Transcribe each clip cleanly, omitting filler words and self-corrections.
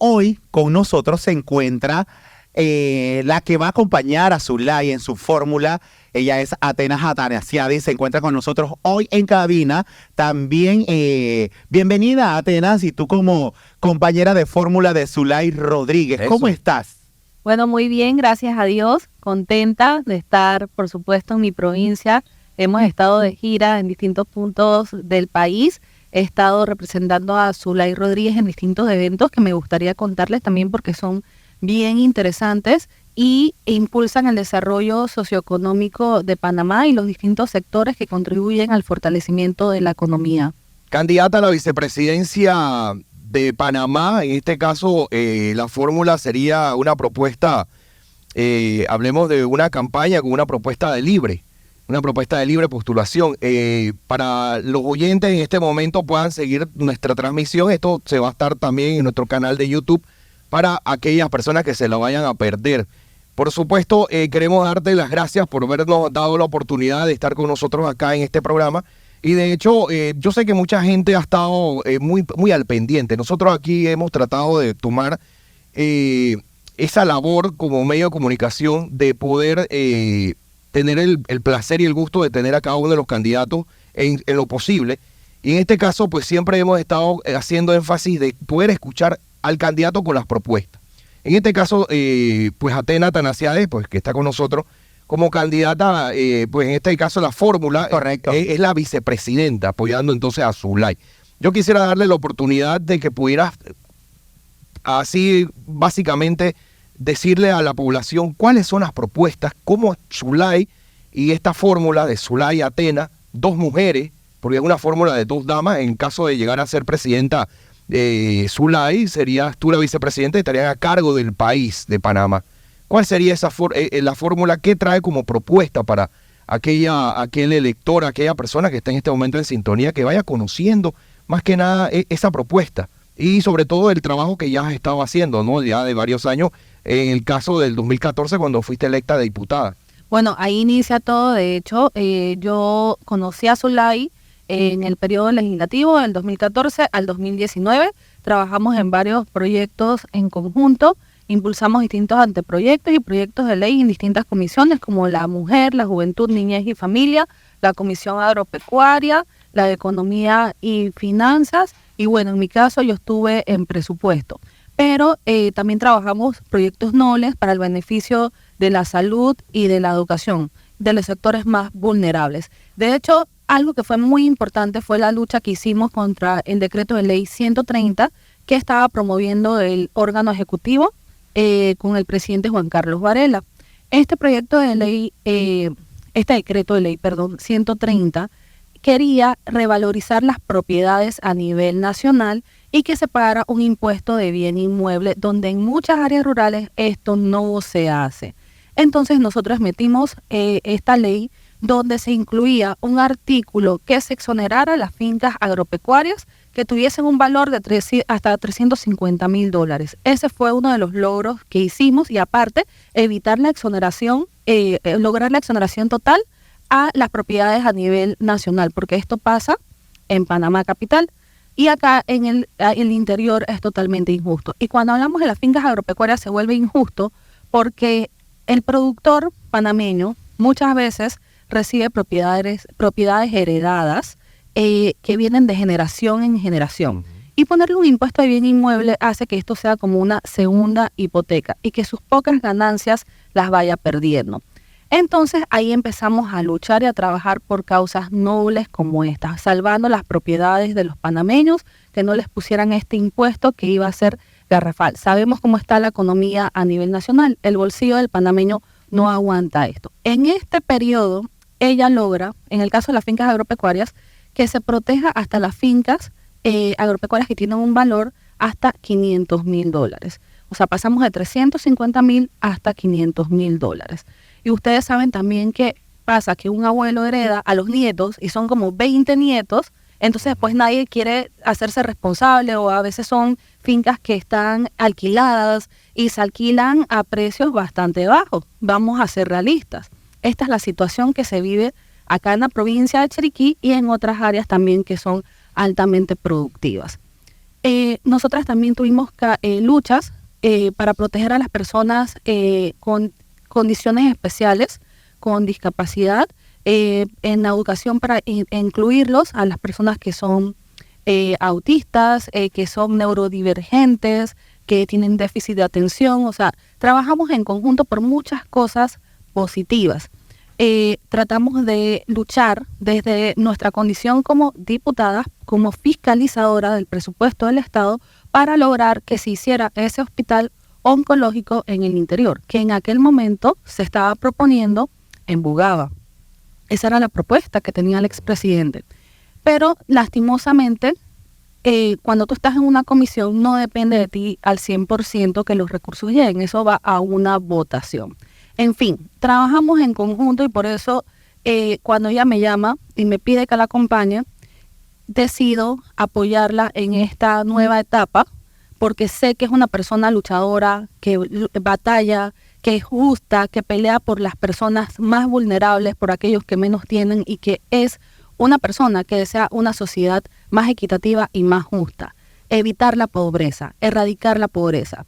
hoy con nosotros se encuentra la que va a acompañar a Zulay en su fórmula. Ella es Atenas Atanasiadis y se encuentra con nosotros hoy en cabina. También, bienvenida Atenas, y tú como compañera de fórmula de Zulay Rodríguez. Eso. ¿Cómo estás? Bueno, muy bien, gracias a Dios. Contenta de estar, por supuesto, en mi provincia. Hemos estado de gira en distintos puntos del país. He estado representando a Zulay Rodríguez en distintos eventos que me gustaría contarles también porque son bien interesantes y impulsan el desarrollo socioeconómico de Panamá y los distintos sectores que contribuyen al fortalecimiento de la economía. Candidata a la vicepresidencia de Panamá, en este caso la fórmula sería una propuesta, hablemos de una campaña con una propuesta de libre postulación. Para los oyentes en este momento puedan seguir nuestra transmisión, esto se va a estar también en nuestro canal de YouTube para aquellas personas que se la vayan a perder. Por supuesto, queremos darte las gracias por habernos dado la oportunidad de estar con nosotros acá en este programa. Y de hecho, yo sé que mucha gente ha estado muy al pendiente. Nosotros aquí hemos tratado de tomar esa labor como medio de comunicación de poder tener el placer y el gusto de tener a cada uno de los candidatos en lo posible. Y en este caso, pues siempre hemos estado haciendo énfasis de poder escuchar al candidato con las propuestas. En este caso, pues Atenas Atanasiadis, pues que está con nosotros como candidata, pues en este caso la fórmula es la vicepresidenta, apoyando entonces a Zulay. Yo quisiera darle la oportunidad de que pudieras así básicamente decirle a la población cuáles son las propuestas, cómo Zulay y esta fórmula de Zulay y Atenas, dos mujeres, porque es una fórmula de dos damas, en caso de llegar a ser presidenta Zulay, serías tú la vicepresidenta y estarían a cargo del país de Panamá. ¿Cuál sería la fórmula que trae como propuesta para aquel elector, aquella persona que está en este momento en sintonía, que vaya conociendo más que nada esa propuesta? Y sobre todo el trabajo que ya has estado haciendo, ¿no? Ya de varios años, en el caso del 2014 cuando fuiste electa diputada. Bueno, ahí inicia todo. De hecho, yo conocí a Zulay en el periodo legislativo del 2014 al 2019. Trabajamos en varios proyectos en conjunto, impulsamos distintos anteproyectos y proyectos de ley en distintas comisiones como la mujer, la juventud, niñez y familia, la comisión agropecuaria, la de economía y finanzas, y bueno, en mi caso yo estuve en presupuesto. Pero también trabajamos proyectos nobles para el beneficio de la salud y de la educación, de los sectores más vulnerables. De hecho, algo que fue muy importante fue la lucha que hicimos contra el decreto de ley 130 que estaba promoviendo el órgano ejecutivo con el presidente Juan Carlos Varela. Este proyecto de ley, este decreto de ley, 130, quería revalorizar las propiedades a nivel nacional y que se pagara un impuesto de bien inmueble, donde en muchas áreas rurales esto no se hace. Entonces nosotros metimos esta ley donde se incluía un artículo que se exonerara las fincas agropecuarias que tuviesen un valor de hasta $350,000. Ese fue uno de los logros que hicimos, y aparte evitar la exoneración, lograr la exoneración total a las propiedades a nivel nacional, porque esto pasa en Panamá capital y acá en el interior es totalmente injusto. Y cuando hablamos de las fincas agropecuarias se vuelve injusto porque el productor panameño muchas veces recibe propiedades heredadas que vienen de generación en generación. Y ponerle un impuesto de bien inmueble hace que esto sea como una segunda hipoteca y que sus pocas ganancias las vaya perdiendo. Entonces ahí empezamos a luchar y a trabajar por causas nobles como estas, salvando las propiedades de los panameños, que no les pusieran este impuesto que iba a ser garrafal. Sabemos cómo está la economía a nivel nacional, el bolsillo del panameño no aguanta esto. En este periodo, ella logra, en el caso de las fincas agropecuarias, que se proteja hasta las fincas agropecuarias que tienen un valor hasta $500,000. O sea, pasamos de 350,000 hasta $500,000. Y ustedes saben también que pasa que un abuelo hereda a los nietos y son como 20 nietos, entonces después nadie quiere hacerse responsable, o a veces son fincas que están alquiladas y se alquilan a precios bastante bajos. Vamos a ser realistas. Esta es la situación que se vive acá en la provincia de Chiriquí y en otras áreas también que son altamente productivas. Nosotras también tuvimos luchas para proteger a las personas con condiciones especiales, con discapacidad, en la educación para incluirlos a las personas que son autistas, que son neurodivergentes, que tienen déficit de atención. O sea, trabajamos en conjunto por muchas cosas positivas. Tratamos de luchar desde nuestra condición como diputadas, como fiscalizadora del presupuesto del Estado, para lograr que se hiciera ese hospital oncológico en el interior, que en aquel momento se estaba proponiendo en Bugaba. Esa era la propuesta que tenía el expresidente. Pero lastimosamente, cuando tú estás en una comisión, no depende de ti al 100% que los recursos lleguen. Eso va a una votación. En fin, trabajamos en conjunto y por eso cuando ella me llama y me pide que la acompañe, decido apoyarla en esta nueva etapa, porque sé que es una persona luchadora, que batalla, que es justa, que pelea por las personas más vulnerables, por aquellos que menos tienen, y que es una persona que desea una sociedad más equitativa y más justa, evitar la pobreza, erradicar la pobreza.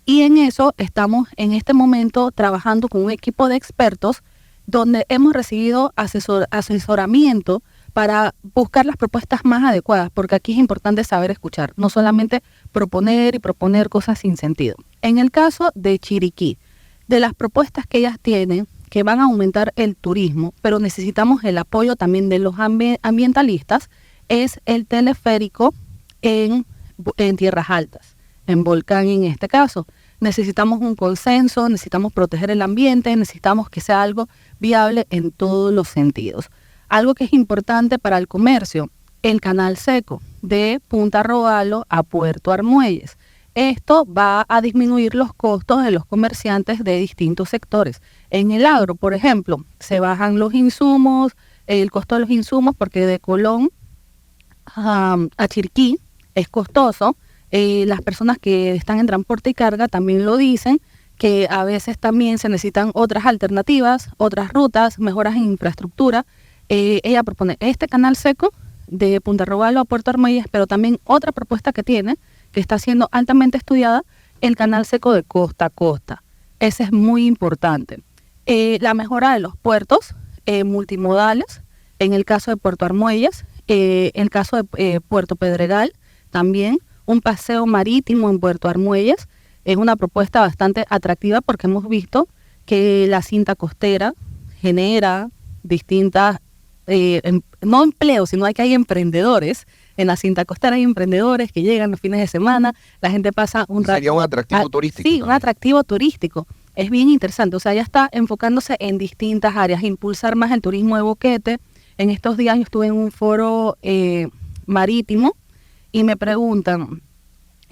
Y en eso estamos en este momento trabajando con un equipo de expertos donde hemos recibido asesoramiento para buscar las propuestas más adecuadas, porque aquí es importante saber escuchar, no solamente proponer y proponer cosas sin sentido. En el caso de Chiriquí, de las propuestas que ellas tienen, que van a aumentar el turismo, pero necesitamos el apoyo también de los ambientalistas, es el teleférico en Tierras Altas, en Volcán en este caso. Necesitamos un consenso, necesitamos proteger el ambiente, necesitamos que sea algo viable en todos los sentidos. Algo que es importante para el comercio, el canal seco de Punta Robalo a Puerto Armuelles. Esto va a disminuir los costos de los comerciantes de distintos sectores. En el agro, por ejemplo, se bajan los insumos, el costo de los insumos, porque de Colón a Chiriquí es costoso. Las personas que están en transporte y carga también lo dicen, que a veces también se necesitan otras alternativas, otras rutas, mejoras en infraestructura. Ella propone este canal seco de Punta Robalo a Puerto Armuelles, pero también otra propuesta que tiene, que está siendo altamente estudiada, el canal seco de costa a costa. Ese es muy importante. La mejora de los puertos multimodales, en el caso de Puerto Armuelles, en el caso de Puerto Pedregal, también un paseo marítimo en Puerto Armuelles, es una propuesta bastante atractiva porque hemos visto que la cinta costera genera distintas, no empleos, sino que hay emprendedores. En la cinta costera hay emprendedores que llegan los fines de semana, la gente pasa un rato. Sería un atractivo turístico. Sí, un atractivo turístico. Es bien interesante, o sea, ya está enfocándose en distintas áreas, impulsar más el turismo de boquete. En estos días yo estuve en un foro marítimo y me preguntan,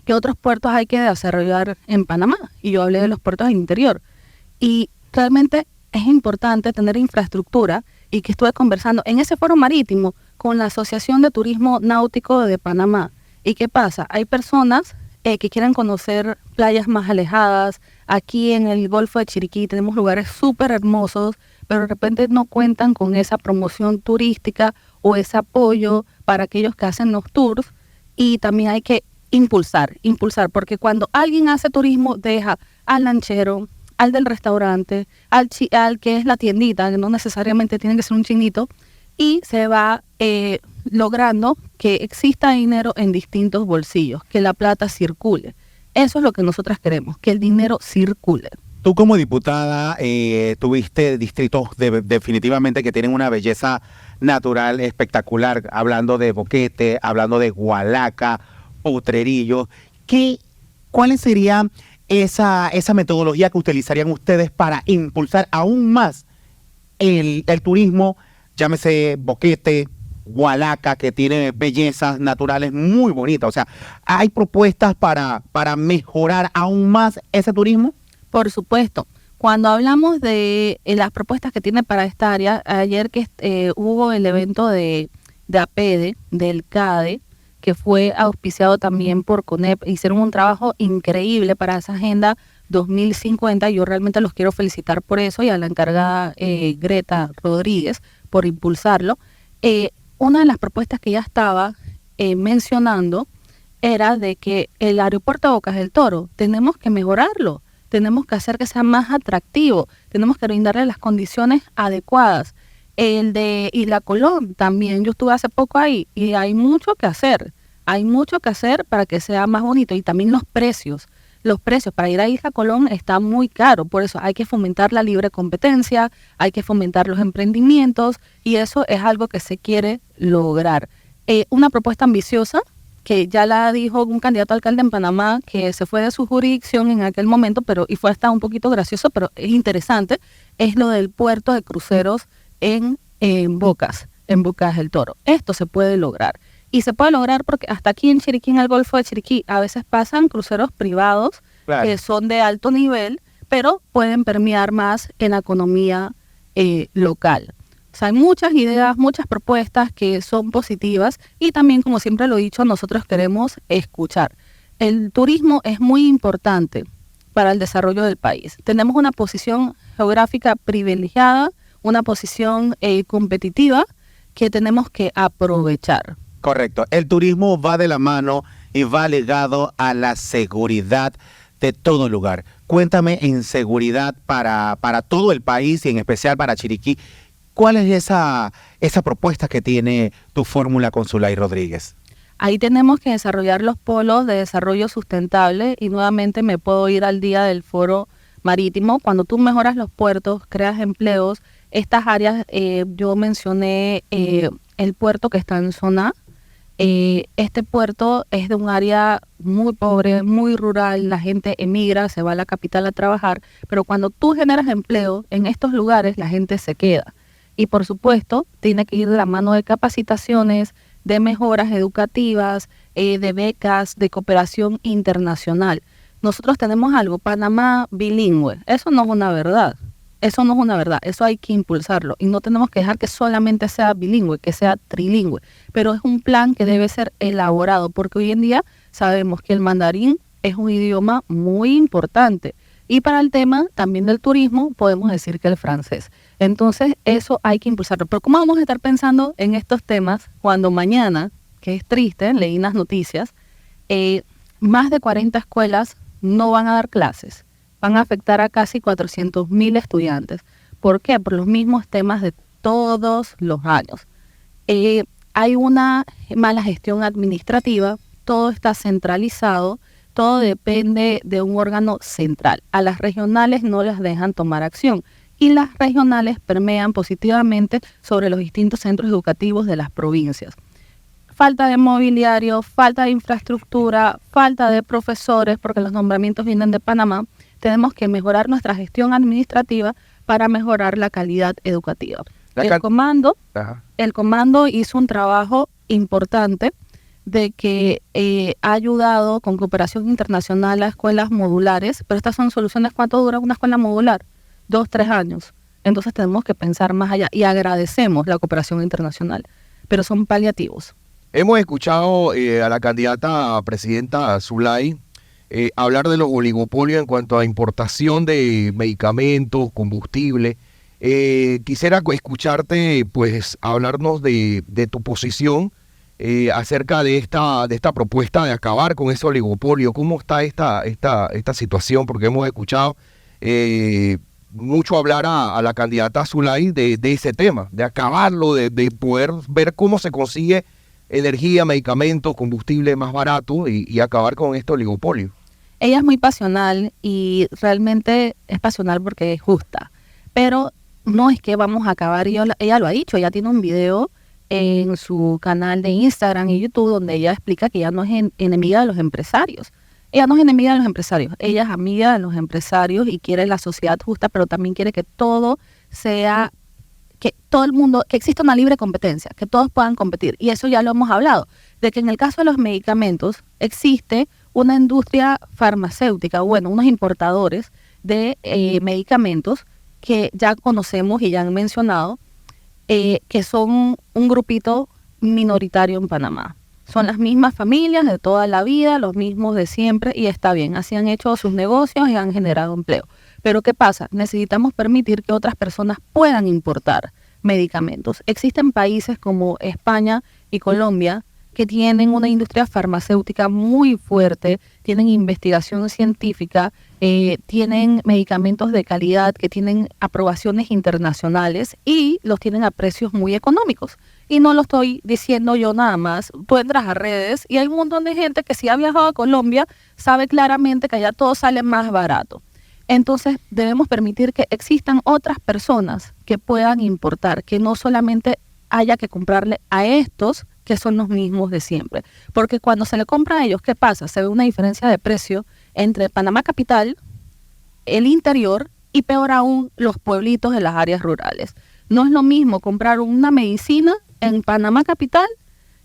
¿qué otros puertos hay que desarrollar en Panamá? Y yo hablé de los puertos del interior. Y realmente es importante tener infraestructura, y que estuve conversando en ese foro marítimo con la Asociación de Turismo Náutico de Panamá. ¿Y qué pasa? Hay personas que quieren conocer playas más alejadas. Aquí en el Golfo de Chiriquí tenemos lugares súper hermosos, pero de repente no cuentan con esa promoción turística o ese apoyo para aquellos que hacen los tours. Y también hay que impulsar, porque cuando alguien hace turismo deja al lanchero, al del restaurante, al que es la tiendita, que no necesariamente tiene que ser un chinito, y se va logrando que exista dinero en distintos bolsillos, que la plata circule. Eso es lo que nosotras queremos, que el dinero circule. Tú como diputada tuviste distritos definitivamente que tienen una belleza natural espectacular, hablando de Boquete, hablando de Gualaca, Potrerillo. ¿Cuáles serían esa metodología que utilizarían ustedes para impulsar aún más el turismo, llámese Boquete, Gualaca, que tiene bellezas naturales muy bonitas? O sea, ¿hay propuestas para mejorar aún más ese turismo? Por supuesto. Cuando hablamos de las propuestas que tiene para esta área, ayer que hubo el evento de APEDE, del CADE, que fue auspiciado también por CONEP, hicieron un trabajo increíble para esa Agenda 2050. Yo realmente los quiero felicitar por eso, y a la encargada Greta Rodríguez por impulsarlo. Una de las propuestas que ya estaba mencionando era de que el aeropuerto de Bocas del Toro tenemos que mejorarlo, tenemos que hacer que sea más atractivo, tenemos que brindarle las condiciones adecuadas. El de Isla Colón también, yo estuve hace poco ahí y hay mucho que hacer para que sea más bonito, y también los precios para ir a Isla Colón están muy caros, por eso hay que fomentar la libre competencia, hay que fomentar los emprendimientos, y eso es algo que se quiere lograr. Una propuesta ambiciosa que ya la dijo un candidato a alcalde en Panamá, que se fue de su jurisdicción en aquel momento, y fue hasta un poquito gracioso, pero es interesante, es lo del puerto de cruceros en Bocas del Toro. Esto se puede lograr. Y se puede lograr porque hasta aquí en Chiriquí, en el Golfo de Chiriquí, a veces pasan cruceros privados, Claro. que son de alto nivel, pero pueden permear más en la economía local. O sea, hay muchas ideas, muchas propuestas que son positivas, y también, como siempre lo he dicho, nosotros queremos escuchar. El turismo es muy importante para el desarrollo del país. Tenemos una posición geográfica privilegiada, una posición competitiva que tenemos que aprovechar. Correcto. El turismo va de la mano y va ligado a la seguridad de todo lugar. Cuéntame, en seguridad para todo el país y en especial para Chiriquí, ¿cuál es esa propuesta que tiene tu fórmula con Zulay Rodríguez? Ahí tenemos que desarrollar los polos de desarrollo sustentable, y nuevamente me puedo ir al día del foro marítimo. Cuando tú mejoras los puertos, creas empleos, estas áreas, yo mencioné el puerto que está en zona. Este puerto es de un área muy pobre, muy rural, la gente emigra, se va a la capital a trabajar, pero cuando tú generas empleo en estos lugares, la gente se queda. Y por supuesto, tiene que ir de la mano de capacitaciones, de mejoras educativas, de becas, de cooperación internacional. Nosotros tenemos algo, Panamá bilingüe. Eso no es una verdad. Eso hay que impulsarlo, y no tenemos que dejar que solamente sea bilingüe, que sea trilingüe, pero es un plan que debe ser elaborado, porque hoy en día sabemos que el mandarín es un idioma muy importante, y para el tema también del turismo podemos decir que el francés. Entonces eso hay que impulsarlo. Pero ¿cómo vamos a estar pensando en estos temas cuando mañana, que es triste, leí en las noticias, más de 40 escuelas no van a dar clases? Van a afectar a casi 400,000 estudiantes. ¿Por qué? Por los mismos temas de todos los años. Hay una mala gestión administrativa, todo está centralizado, todo depende de un órgano central. A las regionales no las dejan tomar acción, y las regionales permean positivamente sobre los distintos centros educativos de las provincias. Falta de mobiliario, falta de infraestructura, falta de profesores, porque los nombramientos vienen de Panamá. Tenemos que mejorar nuestra gestión administrativa para mejorar la calidad educativa. El comando hizo un trabajo importante de que ha ayudado con cooperación internacional a escuelas modulares, pero estas son soluciones. ¿Cuánto dura una escuela modular? 2, 3 años. Entonces tenemos que pensar más allá, y agradecemos la cooperación internacional, pero son paliativos. Hemos escuchado a la candidata a presidenta Zulay hablar de los oligopolios en cuanto a importación de medicamentos, combustible. Quisiera escucharte, pues, hablarnos de tu posición acerca de esta propuesta de acabar con ese oligopolio. ¿Cómo está esta situación? Porque hemos escuchado mucho hablar a la candidata Zulay de ese tema, de acabarlo, de poder ver cómo se consigue energía, medicamentos, combustible más barato y acabar con este oligopolio. Ella es muy pasional, y realmente es pasional porque es justa, pero no es que vamos a acabar. Ella lo ha dicho, ella tiene un video en su canal de Instagram y YouTube donde ella explica que ella no es enemiga de los empresarios. Ella no es enemiga de los empresarios, ella es amiga de los empresarios y quiere la sociedad justa, pero también quiere que todo sea, que todo el mundo, que exista una libre competencia, que todos puedan competir. Y eso ya lo hemos hablado, de que en el caso de los medicamentos existe una industria farmacéutica, unos importadores de medicamentos que ya conocemos y ya han mencionado, que son un grupito minoritario en Panamá. Son las mismas familias de toda la vida, los mismos de siempre, y está bien, así han hecho sus negocios y han generado empleo. Pero ¿qué pasa? Necesitamos permitir que otras personas puedan importar medicamentos. Existen países como España y Colombia que tienen una industria farmacéutica muy fuerte, tienen investigación científica, tienen medicamentos de calidad que tienen aprobaciones internacionales y los tienen a precios muy económicos. Y no lo estoy diciendo yo nada más. Tú entras a redes y hay un montón de gente que si ha viajado a Colombia sabe claramente que allá todo sale más barato. Entonces debemos permitir que existan otras personas que puedan importar, que no solamente haya que comprarle a estos que son los mismos de siempre. Porque cuando se le compra a ellos, ¿qué pasa? Se ve una diferencia de precio entre Panamá capital, el interior y peor aún los pueblitos de las áreas rurales. No es lo mismo comprar una medicina en Panamá capital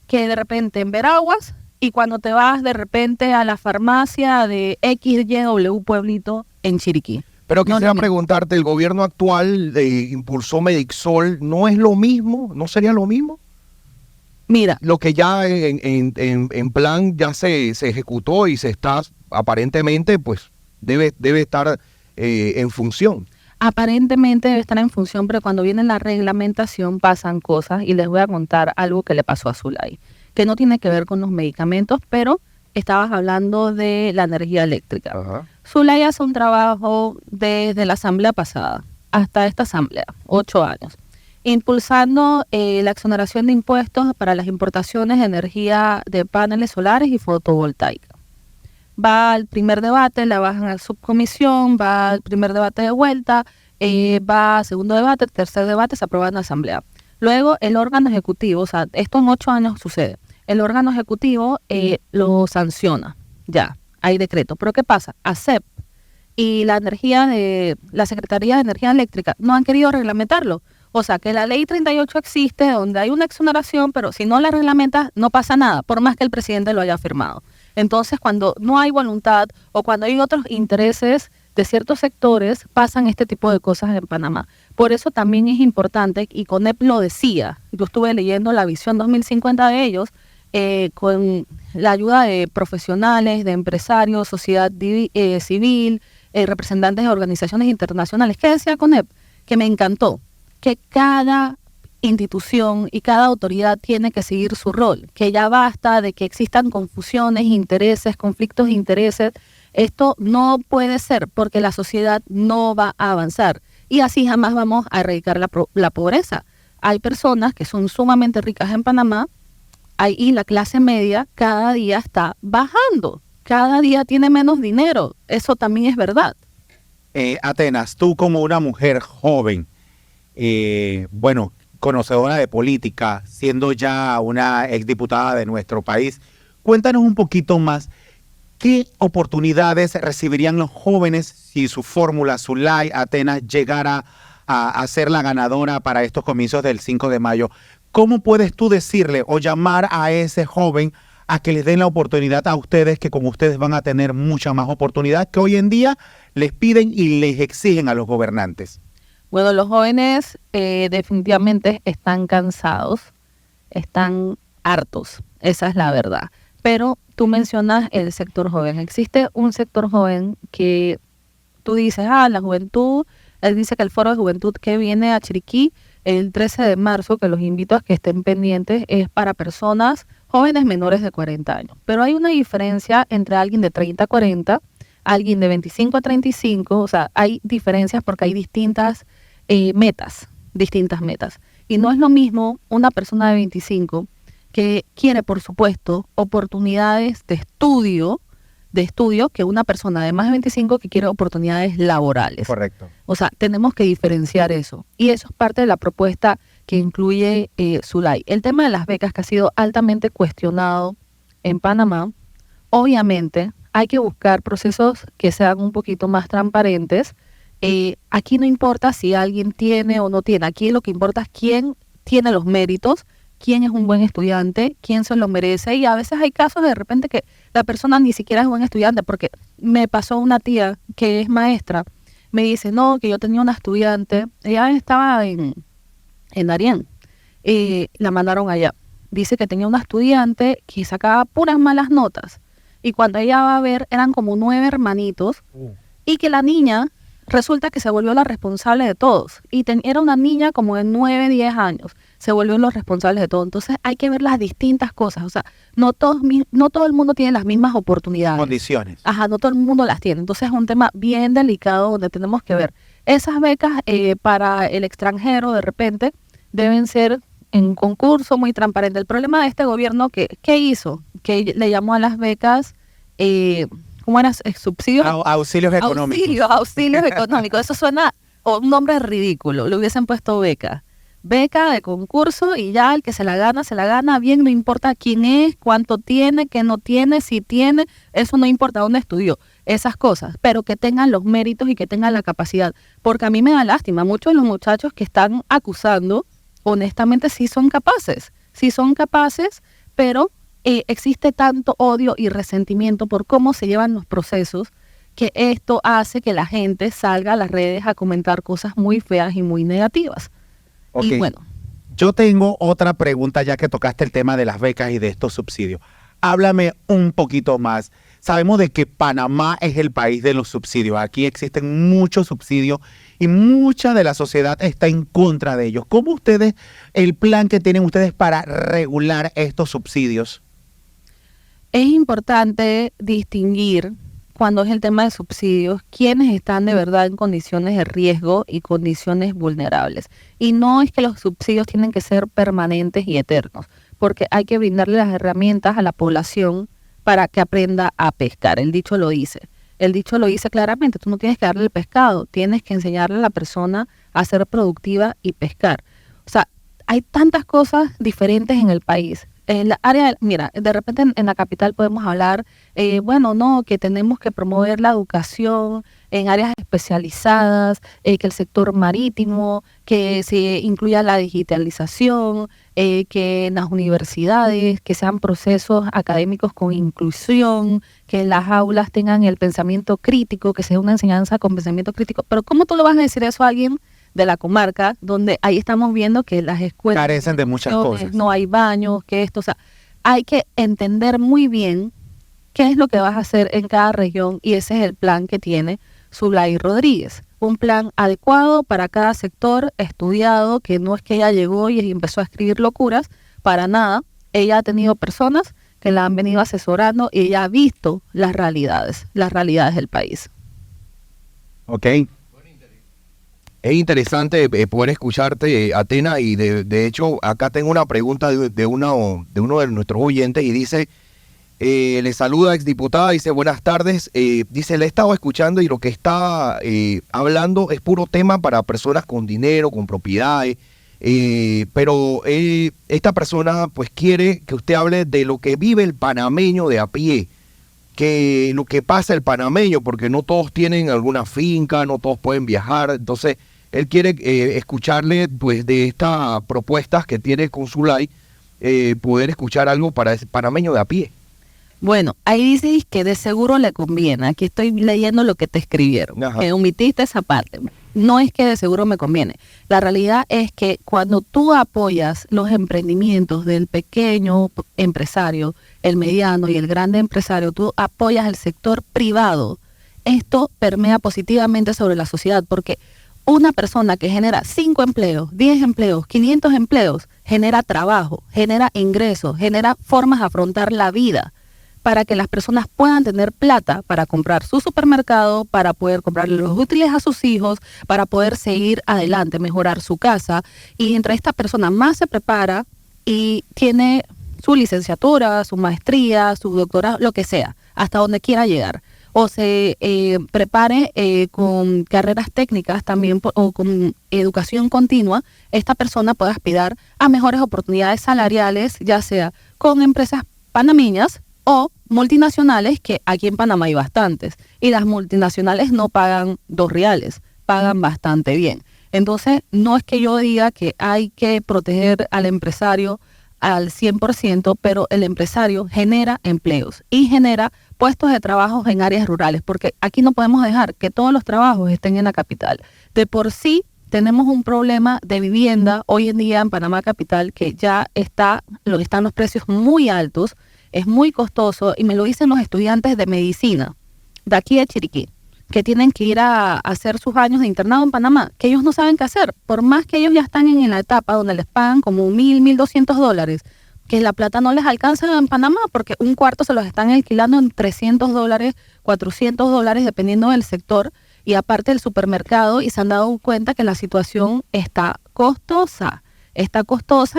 que de repente en Veraguas y cuando te vas de repente a la farmacia de XYW pueblito en Chiriquí. Pero No, quisiera no. preguntarte, ¿el gobierno actual impulsó Medixol no es lo mismo? ¿No sería lo mismo? Mira, Lo que ya en plan ya se ejecutó y se está aparentemente, pues debe estar en función. aparentemente debe estar en función, pero cuando viene la reglamentación pasan cosas y les voy a contar algo que le pasó a Zulay, que no tiene que ver con los medicamentos, pero estabas hablando de la energía eléctrica. Ajá. Zulay hace un trabajo desde la asamblea pasada hasta esta asamblea, 8 años, impulsando la exoneración de impuestos para las importaciones de energía de paneles solares y fotovoltaica. Va al primer debate, la bajan a la subcomisión, va al primer debate de vuelta, va a segundo debate, tercer debate, se aprueba en la asamblea. Luego el órgano ejecutivo, o sea, esto en 8 años sucede, el órgano ejecutivo lo sanciona, ya, hay decreto. Pero ¿qué pasa? ASEP y la Secretaría de Energía Eléctrica no han querido reglamentarlo. O sea, que la ley 38 existe, donde hay una exoneración, pero si no la reglamentas, no pasa nada, por más que el presidente lo haya firmado. Entonces, cuando no hay voluntad o cuando hay otros intereses de ciertos sectores, pasan este tipo de cosas en Panamá. Por eso también es importante, y CONEP lo decía, yo estuve leyendo la visión 2050 de ellos, con la ayuda de profesionales, de empresarios, sociedad civil, representantes de organizaciones internacionales. ¿Qué decía CONEP? Que me encantó, que cada institución y cada autoridad tiene que seguir su rol, que ya basta de que existan confusiones, intereses, conflictos de intereses. Esto no puede ser porque la sociedad no va a avanzar y así jamás vamos a erradicar la pobreza. Hay personas que son sumamente ricas en Panamá y la clase media cada día está bajando, cada día tiene menos dinero. Eso también es verdad. Atenas, tú como una mujer joven, bueno, conocedora de política, siendo ya una exdiputada de nuestro país, cuéntanos un poquito más, ¿qué oportunidades recibirían los jóvenes si su fórmula, Zulay Atenas, llegara a ser la ganadora para estos comicios del 5 de mayo? ¿Cómo puedes tú decirle o llamar a ese joven a que les den la oportunidad a ustedes, que con ustedes van a tener mucha más oportunidad que hoy en día les piden y les exigen a los gobernantes? Bueno, los jóvenes definitivamente están cansados, están hartos, esa es la verdad. Pero tú mencionas el sector joven. Existe un sector joven que tú dices, la juventud, él dice que el foro de juventud que viene a Chiriquí el 13 de marzo, que los invito a que estén pendientes, es para personas jóvenes menores de 40 años. Pero hay una diferencia entre alguien de 30 a 40, alguien de 25 a 35, o sea, hay diferencias porque hay distintas metas. Y no es lo mismo una persona de 25 que quiere, por supuesto, oportunidades de estudio que una persona de más de 25 que quiere oportunidades laborales. Correcto. O sea, tenemos que diferenciar eso. Y eso es parte de la propuesta que incluye Zulay. El tema de las becas, que ha sido altamente cuestionado en Panamá, obviamente hay que buscar procesos que sean un poquito más transparentes. Aquí no importa si alguien tiene o no tiene. Aquí lo que importa es quién tiene los méritos, quién es un buen estudiante, quién se lo merece. Y a veces hay casos de repente que la persona ni siquiera es buen estudiante, porque me pasó una tía que es maestra, me dice, no, que yo tenía una estudiante, ella estaba en Darién, la mandaron allá. Dice que tenía una estudiante que sacaba puras malas notas, y cuando ella va a ver, eran como 9 hermanitos, y que la niña resulta que se volvió la responsable de todos. Y era una niña como de 9, 10 años. Se volvieron los responsables de todo. Entonces hay que ver las distintas cosas. O sea, no todo el mundo tiene las mismas oportunidades. Condiciones. Ajá, no todo el mundo las tiene. Entonces es un tema bien delicado donde tenemos que ver. Esas becas para el extranjero de repente deben ser en concurso muy transparente. El problema de este gobierno, ¿qué hizo? Que le llamó a las becas, ¿cómo era? Subsidios. Auxilios económicos. Auxilios económicos. Eso suena un nombre ridículo. Le hubiesen puesto beca. Beca de concurso y ya el que se la gana bien, no importa quién es, cuánto tiene, qué no tiene, si tiene, eso no importa dónde estudió, esas cosas, pero que tengan los méritos y que tengan la capacidad, porque a mí me da lástima, muchos de los muchachos que están acusando, honestamente sí son capaces, pero existe tanto odio y resentimiento por cómo se llevan los procesos, que esto hace que la gente salga a las redes a comentar cosas muy feas y muy negativas. Okay. Y bueno, yo tengo otra pregunta ya que tocaste el tema de las becas y de estos subsidios. Háblame un poquito más. Sabemos de que Panamá es el país de los subsidios. Aquí existen muchos subsidios y mucha de la sociedad está en contra de ellos. ¿Cómo ustedes, el plan que tienen ustedes para regular estos subsidios? es importante distinguir cuando es el tema de subsidios, quiénes están de verdad en condiciones de riesgo y condiciones vulnerables. Y no es que los subsidios tienen que ser permanentes y eternos, porque hay que brindarle las herramientas a la población para que aprenda a pescar. El dicho lo dice. El dicho lo dice claramente, tú no tienes que darle el pescado, tienes que enseñarle a la persona a ser productiva y pescar. O sea, hay tantas cosas diferentes en el país. En la área, mira, de repente en la capital podemos hablar, que tenemos que promover la educación en áreas especializadas, que el sector marítimo, que se incluya la digitalización, que en las universidades, que sean procesos académicos con inclusión, que las aulas tengan el pensamiento crítico, que sea una enseñanza con pensamiento crítico. Pero ¿cómo tú le vas a decir eso a alguien de la comarca, donde ahí estamos viendo que las escuelas carecen de muchas cosas? No hay baños, que esto, o sea, hay que entender muy bien qué es lo que vas a hacer en cada región y ese es el plan que tiene Zulay Rodríguez. Un plan adecuado para cada sector, estudiado, que no es que ella llegó y empezó a escribir locuras, para nada. Ella ha tenido personas que la han venido asesorando y ella ha visto las realidades del país. Ok. Es interesante poder escucharte, Atena, y de hecho acá tengo una pregunta de uno de nuestros oyentes y dice, le saluda exdiputada, dice buenas tardes, dice le he estado escuchando y lo que está hablando es puro tema para personas con dinero, con propiedades, pero esta persona pues quiere que usted hable de lo que vive el panameño de a pie, que lo que pasa el panameño, porque no todos tienen alguna finca, no todos pueden viajar, entonces él quiere escucharle pues de estas propuestas que tiene con Zulay, poder escuchar algo para ese panameño de a pie. Bueno, ahí dices que de seguro le conviene. Aquí estoy leyendo lo que te escribieron. Omitiste esa parte. No es que de seguro me conviene. La realidad es que cuando tú apoyas los emprendimientos del pequeño empresario, el mediano y el grande empresario, tú apoyas el sector privado. Esto permea positivamente sobre la sociedad porque una persona que genera 5 empleos, 10 empleos, 500 empleos, genera trabajo, genera ingresos, genera formas de afrontar la vida, para que las personas puedan tener plata para comprar su supermercado, para poder comprarle los útiles a sus hijos, para poder seguir adelante, mejorar su casa. Y entre esta persona más se prepara y tiene su licenciatura, su maestría, su doctorado, lo que sea, hasta donde quiera llegar. O se prepare con carreras técnicas también o con educación continua, esta persona puede aspirar a mejores oportunidades salariales, ya sea con empresas panameñas o multinacionales, que aquí en Panamá hay bastantes, y las multinacionales no pagan 2 reales, pagan bastante bien. Entonces, no es que yo diga que hay que proteger al empresario al 100%, pero el empresario genera empleos y genera puestos de trabajo en áreas rurales, porque aquí no podemos dejar que todos los trabajos estén en la capital. De por sí, tenemos un problema de vivienda hoy en día en Panamá capital que ya están los precios muy altos, es muy costoso y me lo dicen los estudiantes de medicina de aquí de Chiriquí, que tienen que ir a hacer sus años de internado en Panamá, que ellos no saben qué hacer, por más que ellos ya están en la etapa donde les pagan como $1,200, que la plata no les alcanza en Panamá porque un cuarto se los están alquilando en $300, $400, dependiendo del sector, y aparte del supermercado, y se han dado cuenta que la situación está costosa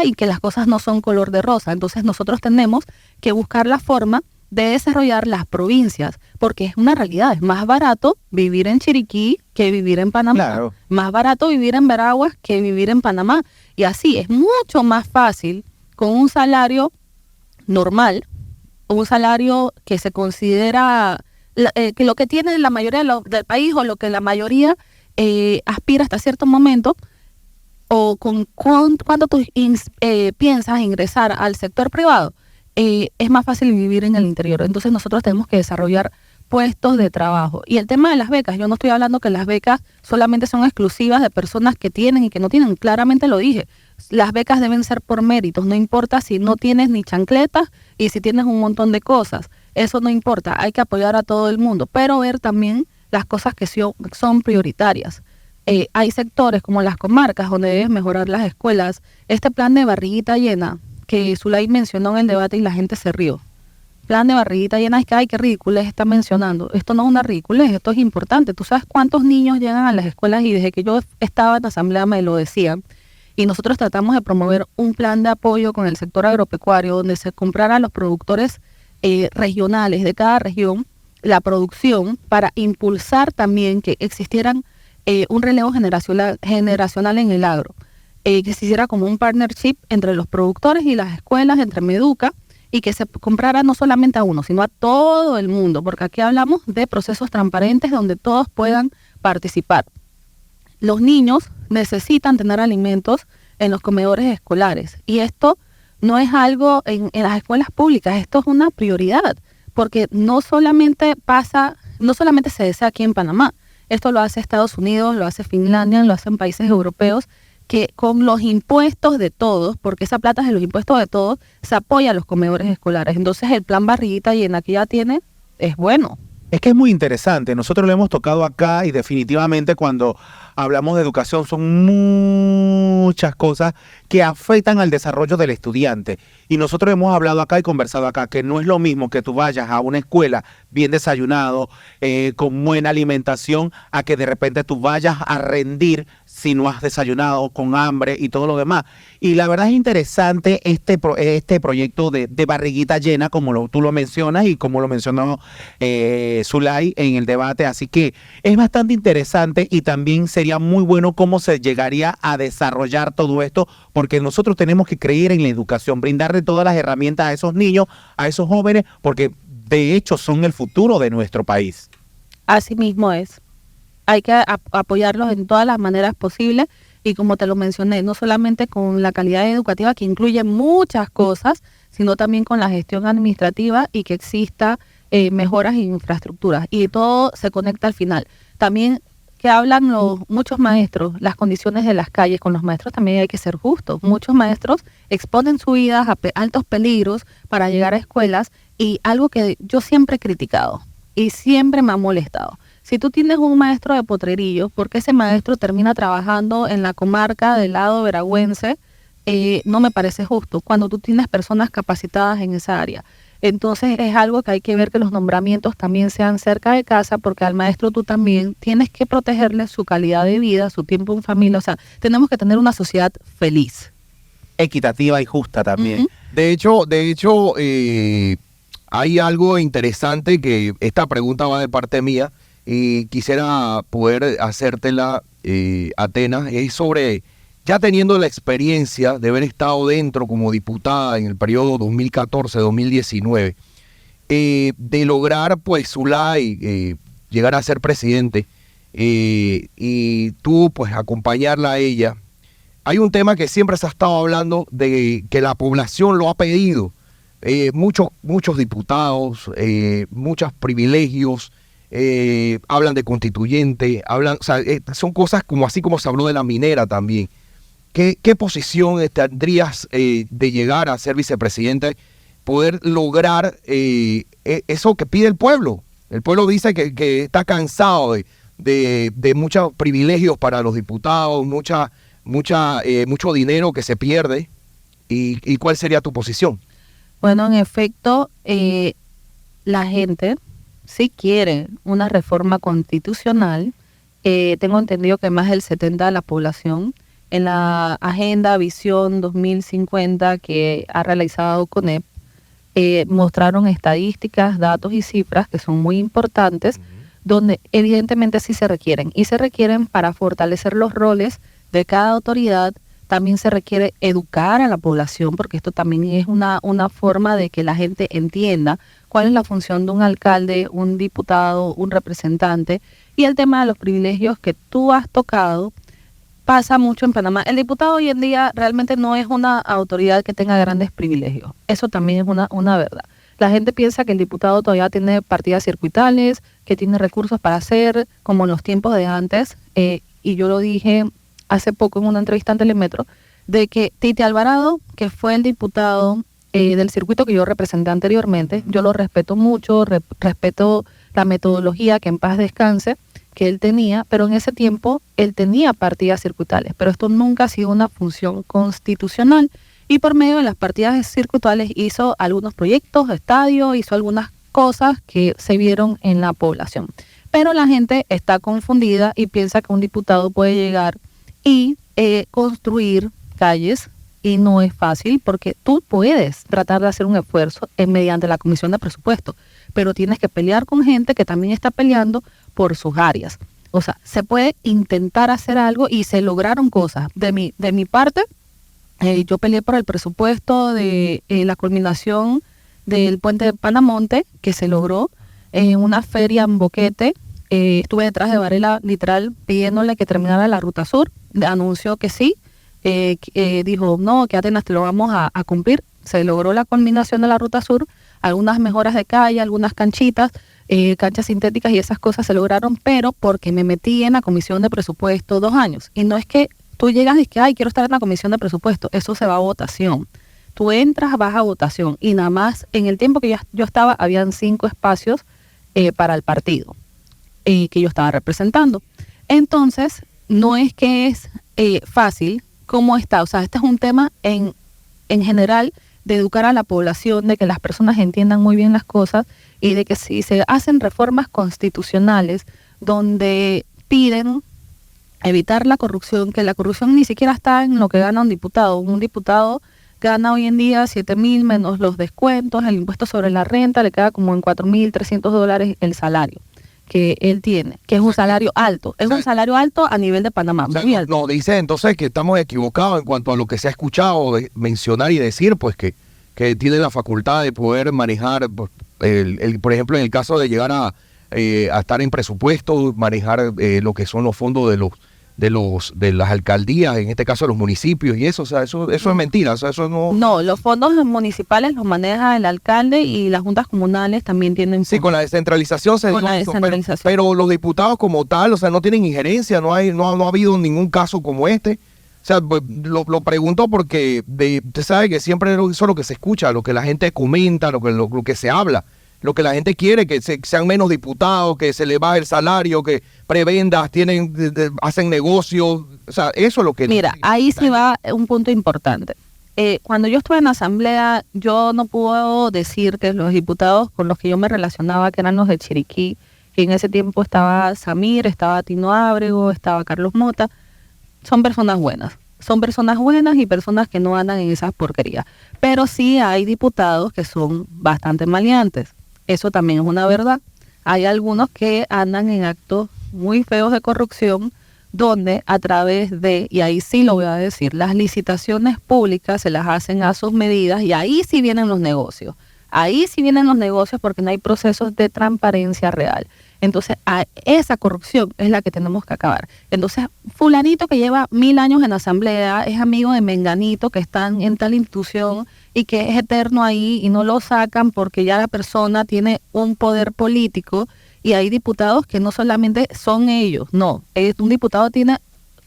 y que las cosas no son color de rosa. Entonces nosotros tenemos que buscar la forma de desarrollar las provincias, porque es una realidad, es más barato vivir en Chiriquí que vivir en Panamá, Claro. más barato vivir en Veraguas que vivir en Panamá, y así es mucho más fácil con un salario normal, un salario que se considera que lo que tiene la mayoría del país, o lo que la mayoría aspira hasta cierto momento, o cuando tú piensas ingresar al sector privado, es más fácil vivir en el interior. Entonces nosotros tenemos que desarrollar puestos de trabajo. Y el tema de las becas, yo no estoy hablando que las becas solamente son exclusivas de personas que tienen y que no tienen, claramente lo dije. Las becas deben ser por méritos, no importa si no tienes ni chancletas y si tienes un montón de cosas, eso no importa, hay que apoyar a todo el mundo, pero ver también las cosas que son prioritarias. Hay sectores como las comarcas donde debes mejorar las escuelas. Este plan de barriguita llena que Zulay mencionó en el debate y la gente se rió. Plan de barriguita llena, es que ay, qué ridiculez está mencionando. Esto no es una ridiculez, esto es importante. ¿Tú sabes cuántos niños llegan a las escuelas? Y desde que yo estaba en la asamblea me lo decían. Y nosotros tratamos de promover un plan de apoyo con el sector agropecuario donde se comprara a los productores regionales de cada región la producción, para impulsar también que existieran un relevo generacional en el agro, que se hiciera como un partnership entre los productores y las escuelas, entre Meduca, y que se comprara no solamente a uno, sino a todo el mundo, porque aquí hablamos de procesos transparentes donde todos puedan participar. Los niños necesitan tener alimentos en los comedores escolares, y esto no es algo en las escuelas públicas, esto es una prioridad, porque no solamente se desea aquí en Panamá, esto lo hace Estados Unidos, lo hace Finlandia, lo hacen países europeos, que con los impuestos de todos, porque esa plata es de los impuestos de todos, se apoya a los comedores escolares. Entonces el plan barriguita llena que ya tiene es bueno. Es que es muy interesante, nosotros lo hemos tocado acá y definitivamente cuando hablamos de educación son muchas cosas que afectan al desarrollo del estudiante. Y nosotros hemos hablado acá y conversado acá que no es lo mismo que tú vayas a una escuela bien desayunado, con buena alimentación, a que de repente tú vayas a rendir si no has desayunado, con hambre y todo lo demás. Y la verdad es interesante este proyecto de barriguita llena, como tú lo mencionas y como lo mencionó Zulay en el debate. Así que es bastante interesante y también sería muy bueno cómo se llegaría a desarrollar todo esto, porque nosotros tenemos que creer en la educación, brindarle todas las herramientas a esos niños, a esos jóvenes, porque de hecho son el futuro de nuestro país. Así mismo es. Hay que apoyarlos en todas las maneras posibles, y como te lo mencioné, no solamente con la calidad educativa, que incluye muchas cosas, sino también con la gestión administrativa y que exista mejoras en infraestructuras, y todo se conecta al final. También que hablan muchos maestros, las condiciones de las calles. Con los maestros también hay que ser justos. Muchos maestros exponen su vida a altos peligros para llegar a escuelas, y algo que yo siempre he criticado y siempre me ha molestado. Si tú tienes un maestro de Potrerillos, ¿por qué ese maestro termina trabajando en la comarca del lado veragüense? No me parece justo, cuando tú tienes personas capacitadas en esa área. Entonces es algo que hay que ver, que los nombramientos también sean cerca de casa, porque al maestro tú también tienes que protegerle su calidad de vida, su tiempo en familia. O sea, tenemos que tener una sociedad feliz. Equitativa y justa también. Uh-huh. De hecho, hay algo interesante, que esta pregunta va de parte mía y quisiera poder hacértela, Atenas, es sobre, ya teniendo la experiencia de haber estado dentro como diputada en el periodo 2014-2019, de lograr, pues, Zulay llegar a ser presidente, y tú, pues, acompañarla a ella. Hay un tema que siempre se ha estado hablando, de que la población lo ha pedido. Muchos diputados, muchos privilegios, hablan de constituyente, o sea, son cosas como así como se habló de la minera también. ¿Qué posición tendrías de llegar a ser vicepresidente, poder lograr eso que pide el pueblo? El pueblo dice que está cansado de muchos privilegios para los diputados, mucho dinero que se pierde. ¿Y cuál sería tu posición? Bueno, en efecto, la gente sí quiere una reforma constitucional. Tengo entendido que más del 70% de la población, en la Agenda Visión 2050 que ha realizado CONEP, mostraron estadísticas, datos y cifras que son muy importantes, donde evidentemente sí se requieren. Y se requieren para fortalecer los roles de cada autoridad. También se requiere educar a la población, porque esto también es una forma de que la gente entienda cuál es la función de un alcalde, un diputado, un representante. Y el tema de los privilegios que tú has tocado pasa mucho en Panamá. El diputado hoy en día realmente no es una autoridad que tenga grandes privilegios. Eso también es una verdad. La gente piensa que el diputado todavía tiene partidas circuitales, que tiene recursos para hacer, como en los tiempos de antes. Y yo lo dije hace poco en una entrevista en Telemetro, de que Tite Alvarado, que fue el diputado del circuito que yo representé anteriormente, yo lo respeto mucho, respeto la metodología, que en paz descanse, que él tenía, pero en ese tiempo él tenía partidas circuitales, pero esto nunca ha sido una función constitucional, y por medio de las partidas circuitales hizo algunos proyectos de estadio, hizo algunas cosas que se vieron en la población. Pero la gente está confundida y piensa que un diputado puede llegar y construir calles, y no es fácil, porque tú puedes tratar de hacer un esfuerzo mediante la Comisión de Presupuesto, pero tienes que pelear con gente que también está peleando por sus áreas. O sea, se puede intentar hacer algo y se lograron cosas. De mi parte, yo peleé por el presupuesto de la culminación del puente de Panamonte, que se logró en una feria en Boquete. Estuve detrás de Varela, literal, pidiéndole que terminara la Ruta Sur. Anunció que sí, dijo, no, que Atenas te lo vamos a cumplir. Se logró la culminación de la Ruta Sur, algunas mejoras de calle, algunas canchitas, canchas sintéticas y esas cosas se lograron, pero porque me metí en la Comisión de Presupuesto 2 años. Y no es que tú llegas y dices que, ay, quiero estar en la Comisión de Presupuesto, eso se va a votación. Tú entras, vas a votación, y nada más, en el tiempo que yo estaba, habían 5 espacios para el partido que yo estaba representando. Entonces, no es que es fácil cómo está, o sea, este es un tema en general de educar a la población, de que las personas entiendan muy bien las cosas, y de que si se hacen reformas constitucionales donde piden evitar la corrupción, que la corrupción ni siquiera está en lo que gana un diputado. Un diputado gana hoy en día 7,000 menos los descuentos, el impuesto sobre la renta, le queda como en $4,300 el salario que él tiene, que es un salario alto. Es un salario alto a nivel de Panamá. O sea, muy alto. no, dice entonces que estamos equivocados en cuanto a lo que se ha escuchado mencionar y decir, pues que tiene la facultad de poder manejar, pues, por ejemplo, en el caso de llegar a estar en presupuesto, manejar lo que son los fondos de las alcaldías, en este caso de los municipios y eso, o sea, eso es mentira, o sea, eso no... No, los fondos municipales los maneja el alcalde, y las juntas comunales también tienen... Sí, con la descentralización se Con la eso, descentralización. pero los diputados como tal, o sea, no tienen injerencia, no ha habido ningún caso como este. O sea, pues, lo pregunto porque usted sabe que siempre eso es lo que se escucha, lo que la gente comenta, lo que se habla. Lo que la gente quiere, que sean menos diputados, que se les baje el salario, que prebendas, hacen negocios. O sea, eso es lo que... Mira, ahí sí va un punto importante. Cuando yo estuve en la asamblea, yo no puedo decir que los diputados con los que yo me relacionaba, que eran los de Chiriquí, que en ese tiempo estaba Samir, estaba Tino Ábrego, estaba Carlos Mota, son personas buenas. Son personas buenas y personas que no andan en esas porquerías. Pero sí hay diputados que son bastante maleantes. Eso también es una verdad. Hay algunos que andan en actos muy feos de corrupción, donde a través de, y ahí sí lo voy a decir, las licitaciones públicas se las hacen a sus medidas, y ahí sí vienen los negocios. Ahí sí vienen los negocios porque no hay procesos de transparencia real. Entonces, a esa corrupción es la que tenemos que acabar. Entonces, fulanito que lleva 1000 años en la asamblea es amigo de menganito que están en tal institución y que es eterno ahí, y no lo sacan porque ya la persona tiene un poder político. Y hay diputados que no solamente son ellos, no. Un diputado tiene,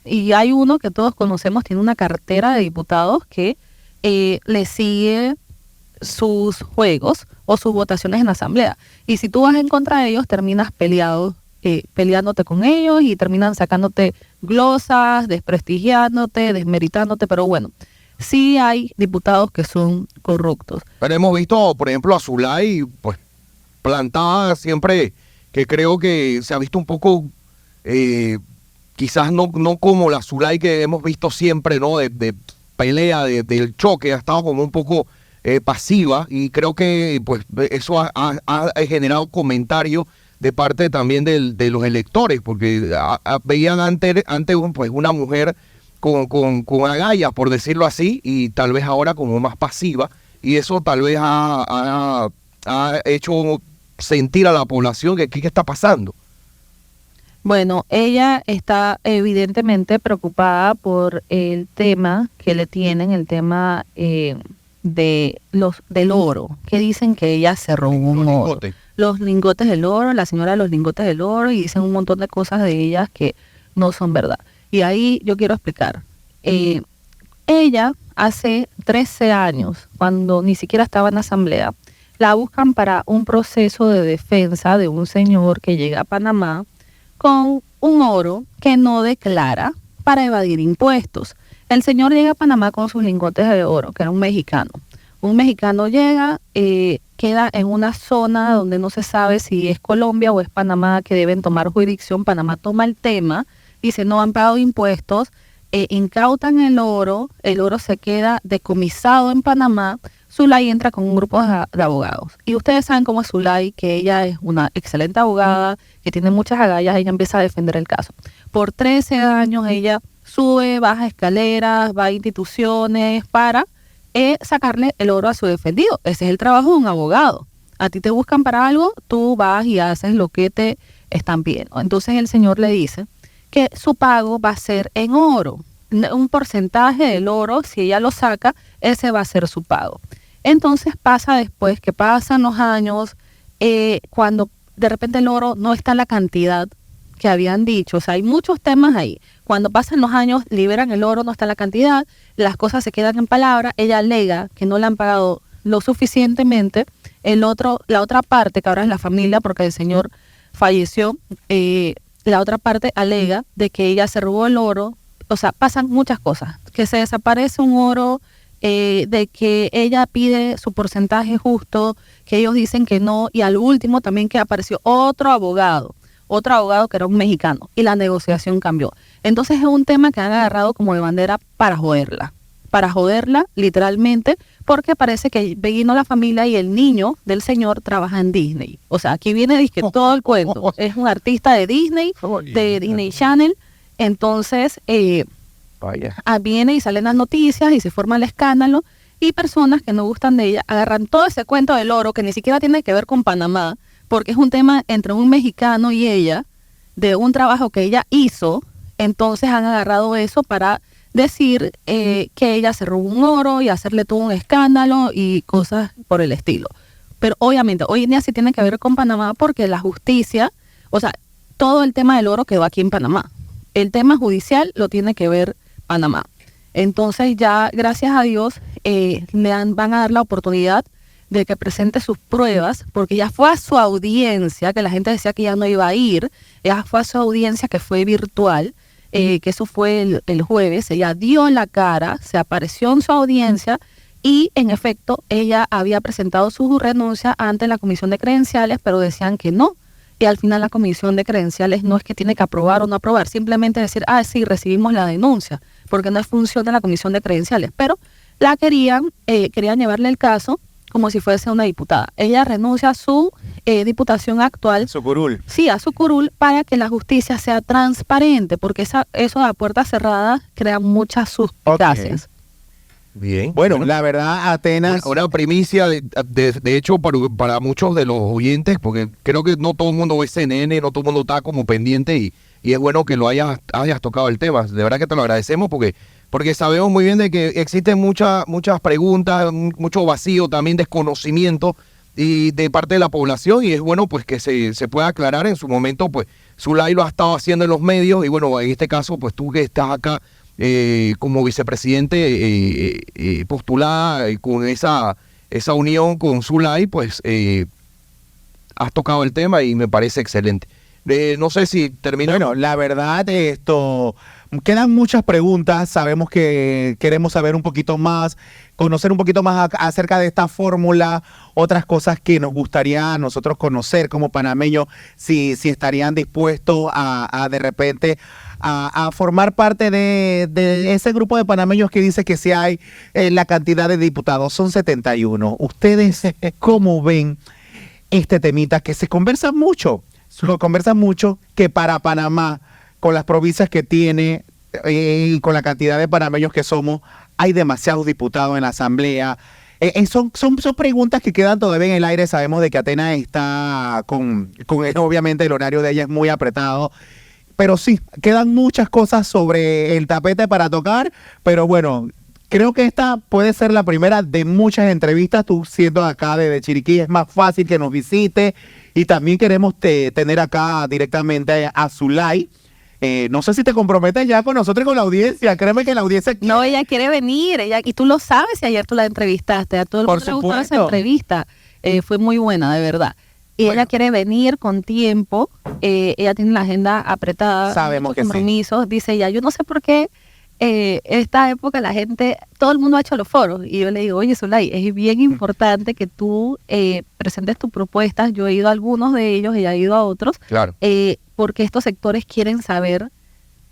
y hay uno que todos conocemos, tiene una cartera de diputados que le sigue sus juegos o sus votaciones en la asamblea. Y si tú vas en contra de ellos, terminas peleándote con ellos y terminan sacándote glosas, desprestigiándote, desmeritándote, pero bueno, sí hay diputados que son corruptos. Pero hemos visto, por ejemplo, a Zulay, pues, plantada siempre, que creo que se ha visto un poco, quizás no como la Zulay que hemos visto siempre, ¿no? De pelea, del choque, ha estado como un poco pasiva, y creo que pues eso ha generado comentarios de parte también de los electores, porque veían antes pues una mujer con agallas, por decirlo así, y tal vez ahora como más pasiva, y eso tal vez ha hecho sentir a la población que qué está pasando. Bueno, ella está evidentemente preocupada por el tema que le tienen, el tema del oro, que dicen que ella se robó un oro. Los lingotes del oro, la señora de los lingotes del oro, y dicen un montón de cosas de ellas que no son verdad. Y ahí yo quiero explicar. Ella hace 13 años, cuando ni siquiera estaba en la asamblea, la buscan para un proceso de defensa de un señor que llega a Panamá con un oro que no declara para evadir impuestos. El señor llega a Panamá con sus lingotes de oro, que era un mexicano. Un mexicano llega, queda en una zona donde no se sabe si es Colombia o es Panamá, que deben tomar jurisdicción. Panamá toma el tema, dice no han pagado impuestos, incautan el oro se queda decomisado en Panamá. Zulay entra con un grupo de abogados. Y ustedes saben cómo es Zulay, que ella es una excelente abogada, que tiene muchas agallas, ella empieza a defender el caso. Por 13 años ella sube, baja escaleras, va a instituciones para sacarle el oro a su defendido. Ese es el trabajo de un abogado. A ti te buscan para algo, tú vas y haces lo que te están pidiendo. Entonces el señor le dice que su pago va a ser en oro. Un porcentaje del oro, si ella lo saca, ese va a ser su pago. Entonces pasa después, que pasan los años, cuando de repente el oro no está en la cantidad que habían dicho. O sea, hay muchos temas ahí. Cuando pasan los años, liberan el oro, no está en la cantidad, las cosas se quedan en palabra, ella alega que no le han pagado lo suficientemente. La otra parte, que ahora es la familia, porque el señor falleció, la otra parte alega de que ella se robó el oro. O sea, pasan muchas cosas, que se desaparece un oro, de que ella pide su porcentaje justo, que ellos dicen que no, y al último también que apareció otro abogado que era un mexicano, y la negociación cambió. Entonces es un tema que han agarrado como de bandera para joderla literalmente, porque parece que vino la familia y el niño del señor trabaja en Disney. O sea, aquí viene todo el cuento. Es un artista de Disney, de Disney Channel. Entonces, viene y salen las noticias y se forma el escándalo, y personas que no gustan de ella agarran todo ese cuento del oro, que ni siquiera tiene que ver con Panamá, porque es un tema entre un mexicano y ella, de un trabajo que ella hizo. Entonces han agarrado eso para decir que ella se robó un oro y hacerle todo un escándalo y cosas por el estilo. Pero obviamente hoy en día sí tiene que ver con Panamá, porque la justicia, o sea, todo el tema del oro quedó aquí en Panamá. El tema judicial lo tiene que ver Panamá. Entonces ya, gracias a Dios, van a dar la oportunidad de que presente sus pruebas, porque ya fue a su audiencia, que la gente decía que ya no iba a ir, ya fue a su audiencia, que fue virtual, que eso fue el jueves. Ella dio la cara, se apareció en su audiencia, y en efecto ella había presentado su renuncia ante la Comisión de Credenciales, pero decían que no. Y al final la Comisión de Credenciales no es que tiene que aprobar o no aprobar, simplemente decir, sí, recibimos la denuncia, porque no es función de la Comisión de Credenciales. Pero la querían llevarle el caso como si fuese una diputada. Ella renuncia a su diputación actual. Su curul. Sí, a su curul, para que la justicia sea transparente, porque eso a puertas cerradas crea muchas suspicacias. Bien. Bueno, la verdad, Atenas... Una primicia, de hecho, para muchos de los oyentes, porque creo que no todo el mundo ve CNN, no todo el mundo está como pendiente, y es bueno que lo hayas tocado el tema. De verdad que te lo agradecemos, porque sabemos muy bien de que existen muchas preguntas, mucho vacío, también desconocimiento y de parte de la población, y es bueno pues que se pueda aclarar en su momento. Pues Zulay lo ha estado haciendo en los medios, y bueno, en este caso pues tú que estás acá como vicepresidente postulada con esa esa unión con Zulay, pues has tocado el tema y me parece excelente. No sé si terminó. Bueno, la verdad, quedan muchas preguntas. Sabemos que queremos saber un poquito más, conocer un poquito más acerca de esta fórmula, otras cosas que nos gustaría a nosotros conocer como panameños, si estarían dispuestos a de repente a formar parte de ese grupo de panameños que dice que si hay la cantidad de diputados, son 71. ¿Ustedes cómo ven este temita que se conversa mucho? Que para Panamá, con las provincias que tiene y con la cantidad de panameños que somos, hay demasiados diputados en la asamblea. Son preguntas que quedan todavía en el aire. Sabemos de que Atenas está con obviamente el horario de ella es muy apretado, pero sí, quedan muchas cosas sobre el tapete para tocar, pero bueno, creo que esta puede ser la primera de muchas entrevistas. Tú siendo acá desde Chiriquí, es más fácil que nos visite. Y también queremos tener acá directamente a Zulay. No sé si te comprometes ya con nosotros y con la audiencia. Créeme que la audiencia... No, ella quiere venir, y tú lo sabes, y ayer tú la entrevistaste. A todo el mundo le gustó esa entrevista. Fue muy buena, de verdad. Y ella quiere venir con tiempo. Ella tiene la agenda apretada. Sabemos que compromisos. Sí. Dice ella, yo no sé por qué esta época la gente, todo el mundo ha hecho los foros. Y yo le digo, oye, Zulay, es bien importante que tú presentes tus propuestas. Yo he ido a algunos de ellos, ella ha ido a otros. Claro. Porque estos sectores quieren saber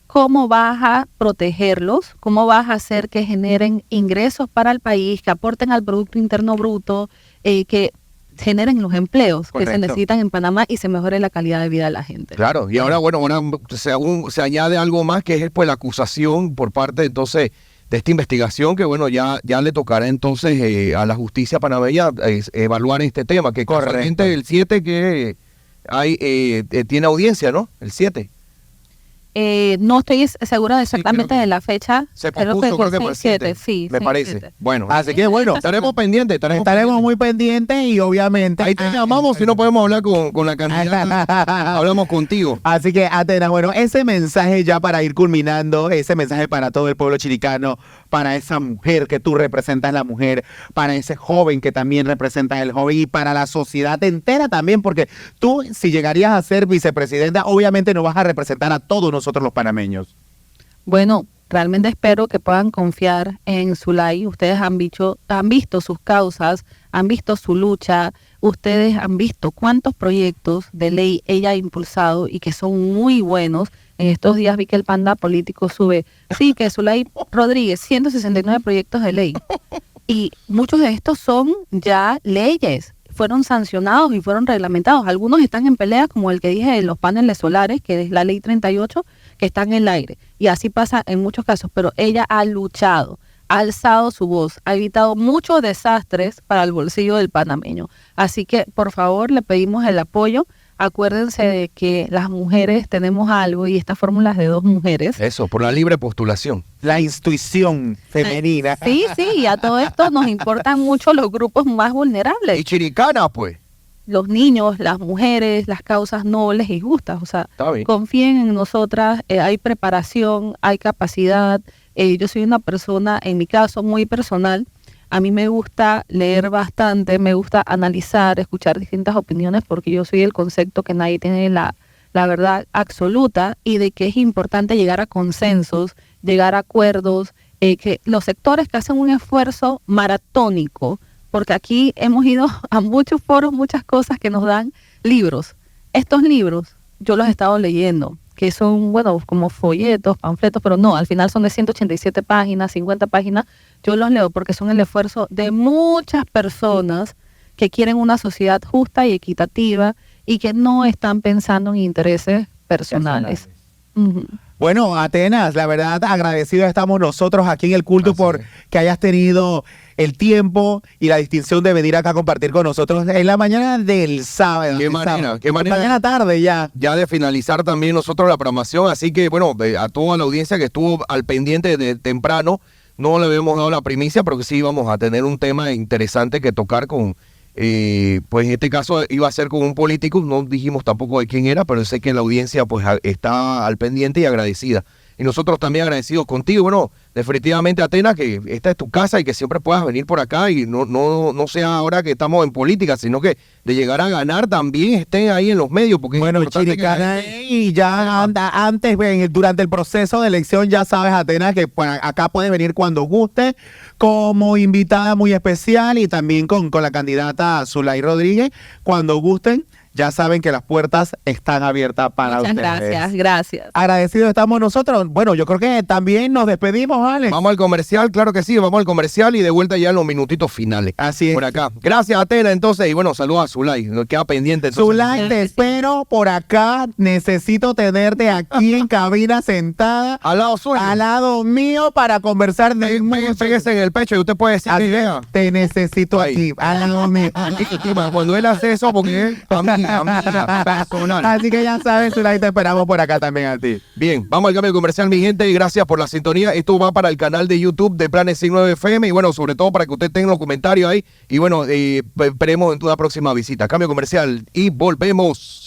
cómo vas a protegerlos, cómo vas a hacer que generen ingresos para el país, que aporten al Producto Interno Bruto, que generen los empleos que se necesitan en Panamá y se mejore la calidad de vida de la gente. Claro, y ahora, bueno, se añade algo más que es pues la acusación por parte entonces de esta investigación que, bueno, ya le tocará entonces a la justicia panameña evaluar este tema, que correctamente el 7 que tiene audiencia, ¿no? El 7. No estoy segura exactamente de la fecha. Se pospuso, creo que por el 7, sí, me parece. 7. Bueno, así que bueno, estaremos pendientes. Estaremos muy pendientes y obviamente... Ahí te llamamos si no podemos hablar con la candidata. Hablamos contigo. Así que, Atenas, bueno, ese mensaje ya para ir culminando, ese mensaje para todo el pueblo chiricano, para esa mujer que tú representas, la mujer, para ese joven que también representas el joven y para la sociedad entera también, porque tú, si llegarías a ser vicepresidenta, obviamente no vas a representar a todos nosotros los panameños. Bueno, realmente espero que puedan confiar en Zulay. Ustedes han visto sus causas, han visto su lucha, ustedes han visto cuántos proyectos de ley ella ha impulsado y que son muy buenos. En estos días vi que el Panda Político sube, sí, que Zulay Rodríguez, 169 proyectos de ley. Y muchos de estos son ya leyes, fueron sancionados y fueron reglamentados. Algunos están en pelea, como el que dije de los paneles solares, que es la ley 38, que está en el aire. Y así pasa en muchos casos, pero ella ha luchado, ha alzado su voz, ha evitado muchos desastres para el bolsillo del panameño. Así que, por favor, le pedimos el apoyo. Acuérdense de que las mujeres tenemos algo y esta fórmula es de 2 mujeres. Eso, por la libre postulación. La intuición femenina. Sí, y a todo esto nos importan mucho los grupos más vulnerables. Y chiricana, pues. Los niños, las mujeres, las causas nobles y justas. O sea, confíen en nosotras, hay preparación, hay capacidad. Yo soy una persona, en mi caso, muy personal. A mí me gusta leer bastante, me gusta analizar, escuchar distintas opiniones, porque yo soy del concepto que nadie tiene la verdad absoluta y de que es importante llegar a consensos, llegar a acuerdos, que los sectores que hacen un esfuerzo maratónico, porque aquí hemos ido a muchos foros, muchas cosas que nos dan libros. Estos libros yo los he estado leyendo, que son, bueno, como folletos, panfletos, pero no, al final son de 187 páginas, 50 páginas. Yo los leo porque son el esfuerzo de muchas personas que quieren una sociedad justa y equitativa y que no están pensando en intereses personales. Uh-huh. Bueno, Atenas, la verdad, agradecidos estamos nosotros aquí en El Culto por que hayas tenido el tiempo y la distinción de venir acá a compartir con nosotros en la mañana del sábado. Qué manera. Mañana tarde ya. Ya de finalizar también nosotros la programación, así que bueno, a toda la audiencia que estuvo al pendiente de temprano, no le habíamos dado la primicia, pero que sí íbamos a tener un tema interesante que tocar con, pues en este caso iba a ser con un político, no dijimos tampoco de quién era, pero sé que la audiencia pues está al pendiente y agradecida. y nosotros también agradecidos contigo. Bueno, definitivamente, Atenas, que esta es tu casa y que siempre puedas venir por acá y no sea ahora que estamos en política, sino que de llegar a ganar también estén ahí en los medios. Porque Bueno, es importante que la Chiricana, gente- y ya antes, durante el proceso de elección, ya sabes, Atenas, que acá puedes venir cuando guste, como invitada muy especial y también con la candidata Zulay Rodríguez, cuando gusten, ya saben que las puertas están abiertas para Muchas ustedes. gracias. Agradecidos estamos nosotros. Bueno, yo creo que también nos despedimos, Alex. Vamos al comercial, claro que sí, vamos al comercial y de vuelta ya en los minutitos finales. Así es. Por acá. Gracias, Atenas, entonces, y bueno, saludos a Zulay, nos queda pendiente. Entonces. Zulay, te espero por acá. Necesito tenerte aquí en cabina sentada Al lado suyo. al lado mío para conversar de Pégese en el pecho y usted puede decir Así, mi idea. te necesito Ahí. aquí, al lado mío. Cuando él hace eso, porque es amiga personal. Así que ya sabes, Zulay, te esperamos por acá también a ti. Bien, vamos al cambio comercial, mi gente, y gracias por la sintonía. Esto va para el canal de YouTube de Planes 69 FM y bueno, sobre todo para que usted tenga los comentarios ahí y bueno, esperemos en una próxima visita. Cambio comercial y volvemos.